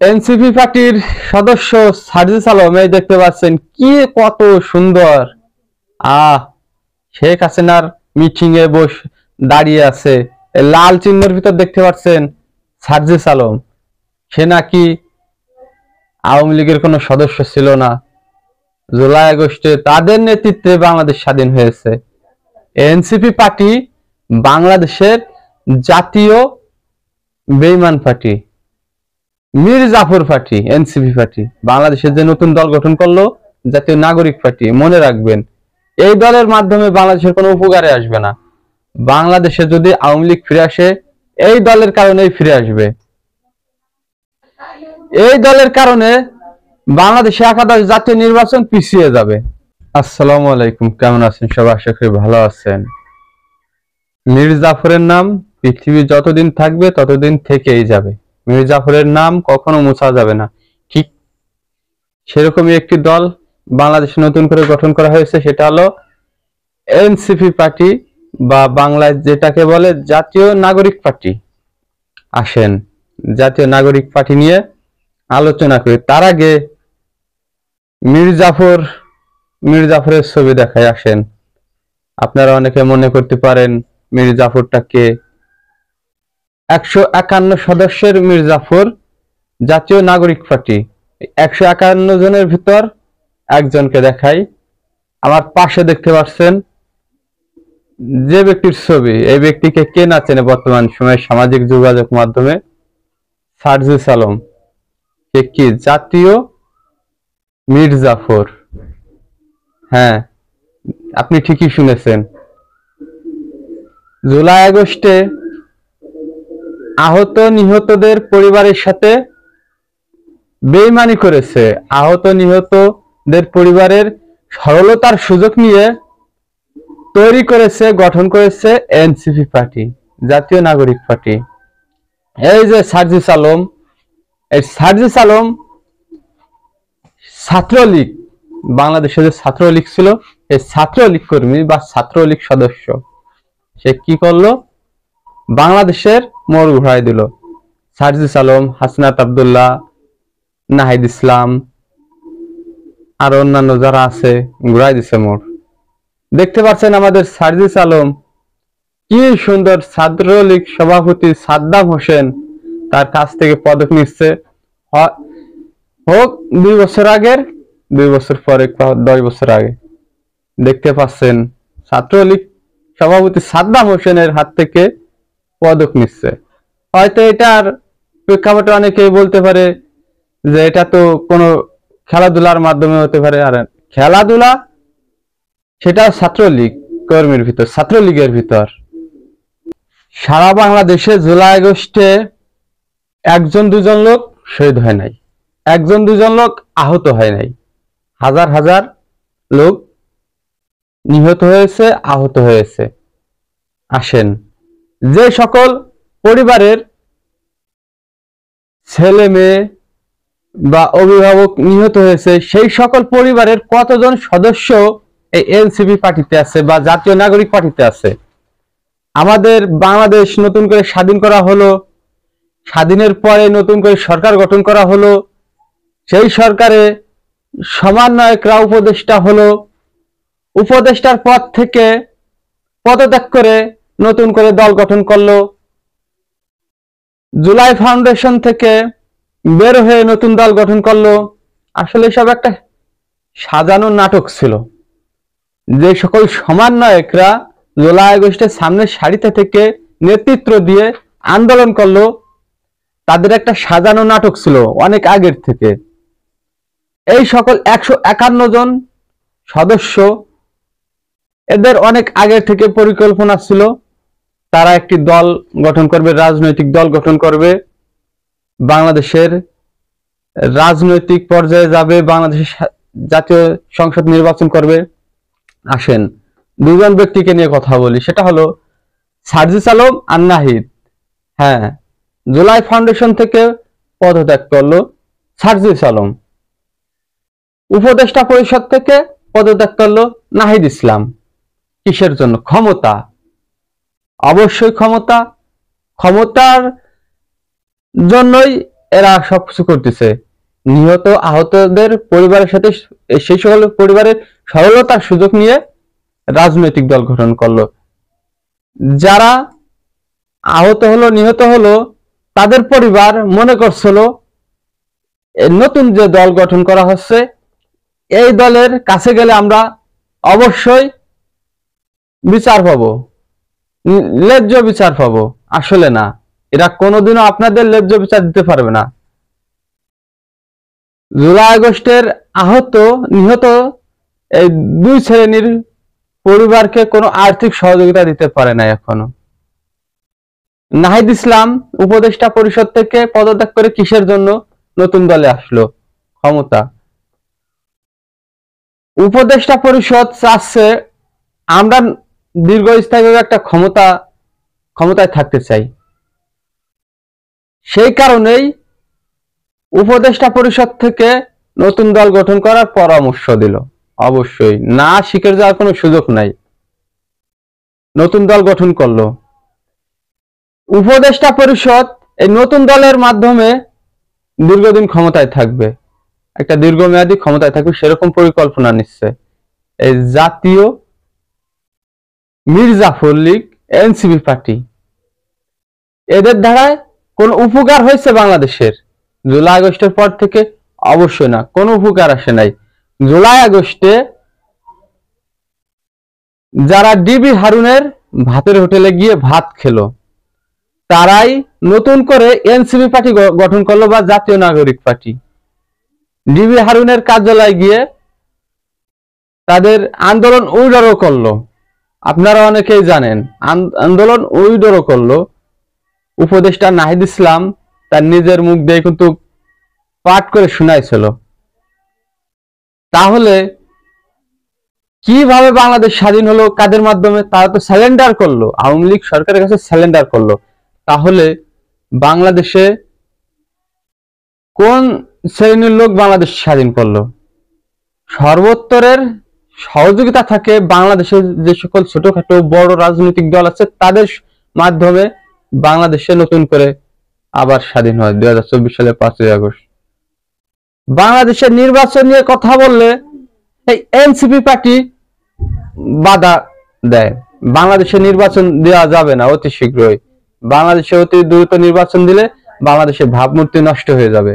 NCP পার্টির সদস্য সার্জিস আলম, এই দেখতে পাচ্ছেন কি কত সুন্দর। আহ শেখ হাসিনার মিটিং এ দাঁড়িয়ে আছে। লাল চিহ্নের ভিতর দেখতে পাচ্ছেন সার্জিস আলম। সে নাকি আওয়ামী লীগের কোনো সদস্য ছিল না। জুলাই আগস্টে তাদের নেতৃত্বে বাংলাদেশ স্বাধীন হয়েছে। এনসিপি পার্টি বাংলাদেশের জাতীয় বেইমান party, Mir Jafar party. NCP party বাংলাদেশের যে নতুন দল গঠন করলো, জাতীয় নাগরিক পার্টি। মনে রাখবেন, এই দলের মাধ্যমে বাংলাদেশের কোনো উপকারে আসবে না। বাংলাদেশে যদি আওয়ামী লীগ ফিরে আসে, এই দলের কারণেই ফিরে আসবে। এই দলের কারণে বাংলাদেশে একাদশ জাতীয় নির্বাচন পিছিয়ে যাবে। আসসালামু আলাইকুম, কেমন আছেন সবাই? আশা করি ভালো আছেন। মীর জাফরের নাম পৃথিবী যতদিন থাকবে ততদিন থেকেই যাবে। মীর জাফরের নাম কখনো মুছা যাবে না। ঠিক সেরকমই একটি দল বাংলাদেশে নতুন করে গঠন করা হয়েছে, সেটা হলো এনসিপি পার্টি, বা বাংলায় যেটাকে বলে জাতীয় নাগরিক পার্টি। আসেন জাতীয় নাগরিক পার্টি নিয়ে আলোচনা করি। তার আগে মীর জাফরের ছবি দেখায়। আসেন, আপনারা অনেকে মনে করতে পারেন মীর জাফরটা কে। 151 সদস্যের মীর জাফর জাতীয় নাগরিক পার্টি। 151 জনের ভিতর একজনকে দেখাই। আমার পাশে দেখতে পাচ্ছেন যে ব্যক্তির ছবি, এই ব্যক্তিকে কে না চেনে বর্তমান সময়ে সামাজিক যোগাযোগ মাধ্যমে? সার্জিস আলম। কে কি জাতীয় মীর জাফর? হ্যাঁ, আপনি ঠিকই শুনেছেন। জুলাই আগস্টে আহত নিহতদের পরিবারের সাথে বেইমানি করেছে। আহত নিহতদের পরিবারের সরলতার সুযোগ নিয়ে তৈরি করেছে, গঠন করেছে এনসিপি পার্টি, জাতীয় নাগরিক পার্টি। এই যে সার্জিস আলম, এই সার্জিস আলম ছাত্রলীগ, বাংলাদেশে যে ছাত্রলীগ ছিল, এই ছাত্রলীগ কর্মী বা ছাত্রলীগ সদস্য। সে কি করলো? বাংলাদেশের মোড় ঘুরাই দিল। সার্জিস আলম, হাসনাত আব্দুল্লাহ, নাহিদ ইসলাম আর অন্যান্য যারা আছে, ঘুরাই দিছে মোড়। দেখতে পাচ্ছেন আমাদের সার্জিস আলম কি সুন্দর। ছাত্রলীগ সভাপতি সাদ্দাম হোসেন তার কাছ থেকে পদক নিচ্ছে, হোক 2 বছর আগের, 2 বছর পরে, 10 বছর আগে। দেখতে পাচ্ছেন ছাত্রলীগ সভাপতি সাদ্দাম হোসেনের হাত থেকে পদক নিচ্ছে। হয়তো এটার প্রেক্ষাপটে অনেকেই বলতে পারে যে এটা তো কোনো খেলাধুলার মাধ্যমে হতে পারে। আর খেলাধুলা সেটা ছাত্রলীগ কর্মীর ভিতর, ছাত্রলীগের ভিতর। সারা বাংলাদেশে জুলাই আগস্টে 1-2 লোক শহীদ হয় নাই, 1-2 লোক আহত হয় নাই, হাজার হাজার লোক নিহত হয়েছে, আহত হয়েছে। আসেন, যে সকল পরিবারের ছেলে মেয়ে বা অভিভাবক নিহত হয়েছে, সেই সকল পরিবারের কতজন সদস্য এই এনসিপি পার্টিতে আছে বা জাতীয় নাগরিক পার্টিতে আছে? আমাদের বাংলাদেশ নতুন করে স্বাধীন করা হলো, স্বাধীনের পরে নতুন করে সরকার গঠন করা হলো। সেই সরকারে সমন্বয়করা উপদেষ্টা হলো, উপদেষ্টার পদ থেকে পদত্যাগ করে নতুন করে দল গঠন করলো। জুলাই ফাউন্ডেশন থেকে বের হয়ে নতুন দল গঠন করলো। আসলে সব একটা সাজানো নাটক ছিল। যে সকল সমন্বয়করা জুলাই আগস্টের সামনের সারিতে থেকে নেতৃত্ব দিয়ে আন্দোলন করলো, তাদের একটা সাজানো নাটক ছিল অনেক আগের থেকে। এই সকল 151 জন সদস্য, এদের অনেক আগের থেকে পরিকল্পনা ছিল। তারা একটি দল গঠন করবে, রাজনৈতিক দল গঠন করবে, বাংলাদেশের রাজনৈতিক পর্যায়ে যাবে, বাংলাদেশের জাতীয় সংসদ নির্বাচন করবে। আসেন 2 জন ব্যক্তিকে নিয়ে কথা বলি, সেটা হলো সার্জিস আলম আর নাহিদ। হ্যাঁ, জুলাই ফাউন্ডেশন থেকে পদত্যাগ করলো সার্জিস আলম। উপদেষ্টা পরিষদ থেকে পদত্যাগ করলো নাহিদ ইসলাম। কিসের জন্য? ক্ষমতা। অবশ্যই ক্ষমতা। ক্ষমতার জন্যই এরা সবকিছু করতেছে। নিহত আহতদের পরিবারের সাথে সেই সকল পরিবারের সরলতার সুযোগ নিয়ে রাজনৈতিক দল গঠন করলো। যারা আহত হলো, নিহত হলো, তাদের পরিবার মনে করছিল নতুন যে দল গঠন করা হচ্ছে এই দলের কাছে গেলে আমরা অবশ্যই বিচার পাবো, ন্যায্য বিচার পাবো। আসলে না, এরা কোনোদিনও আপনাদের ন্যায্য বিচার দিতে পারবে না। জুলাই আগস্টের আহত নিহত এই দুই শ্রেণীর পরিবারকে কোনো আর্থিক সহযোগিতা দিতে পারে না এখনো। নাহিদ ইসলাম উপদেষ্টা পরিষদ থেকে পদত্যাগ করে কিসের জন্য নতুন দলে আসলো? ক্ষমতা। উপদেষ্টা পরিষদ চাচ্ছে আমরা দীর্ঘস্থায়ীভাবে একটা ক্ষমতায় থাকতে চাই। সেই কারণেই উপদেষ্টা পরিষদ থেকে নতুন দল গঠন করার পরামর্শ দিল। অবশ্যই না শিখে যাওয়ার কোনো সুযোগ নাই, নতুন দল গঠন করলো। উপদেষ্টা পরিষদ এই নতুন দলের মাধ্যমে দীর্ঘদিন ক্ষমতায় থাকবে, একটা দীর্ঘমেয়াদী ক্ষমতায় থাকবে সেরকম পরিকল্পনা নিচ্ছে এই জাতীয় মির্জাফর লীগ, এনসিপি পার্টি। এদের দ্বারায় কোন উপকার হয়েছে বাংলাদেশের জুলাই আগস্টের পর থেকে? অবশ্যই না, কোনো উপকার আসে নাই। জুলাই আগস্টে যারা ডিবি হারুনের ভাতের হোটেলে গিয়ে ভাত খেলো তারাই নতুন করে এনসিপি পার্টি গঠন করলো বা জাতীয় নাগরিক পার্টি। ডিবি হারুনের কার্যালয়ে গিয়ে তাদের আন্দোলন উইড্রো করলো। আপনারা অনেকেই জানেন আন্দোলন উইড্রো করলো। উপদেষ্টা নাহিদ ইসলাম তার নিজের মুখ দিয়ে কিন্তু পাঠ করে শোনাইছিল। তাহলে কিভাবে বাংলাদেশ স্বাধীন হলো? কাদের মাধ্যমে? তারা তো স্যালেন্ডার করলো, আওয়ামী লীগ সরকারের কাছে স্যালেন্ডার করলো। তাহলে বাংলাদেশে কোন শ্রেণীর লোক বাংলাদেশ স্বাধীন করলো? সর্বোত্তরের সহযোগিতা থাকে বাংলাদেশের যে সকল ছোটখাটো বড় রাজনৈতিক দল আছে তাদের মাধ্যমে বাংলাদেশে নতুন করে আবার স্বাধীন হয় 2024 সালের 5ই আগস্ট। বাংলাদেশের নির্বাচন নিয়ে কথা বললে এই এনসিপি পার্টি বাধা দেয়। বাংলাদেশে নির্বাচন দেওয়া যাবে না অতি শীঘ্রই। বাংলাদেশে অতি দ্রুত নির্বাচন দিলে বাংলাদেশের ভাবমূর্তি নষ্ট হয়ে যাবে।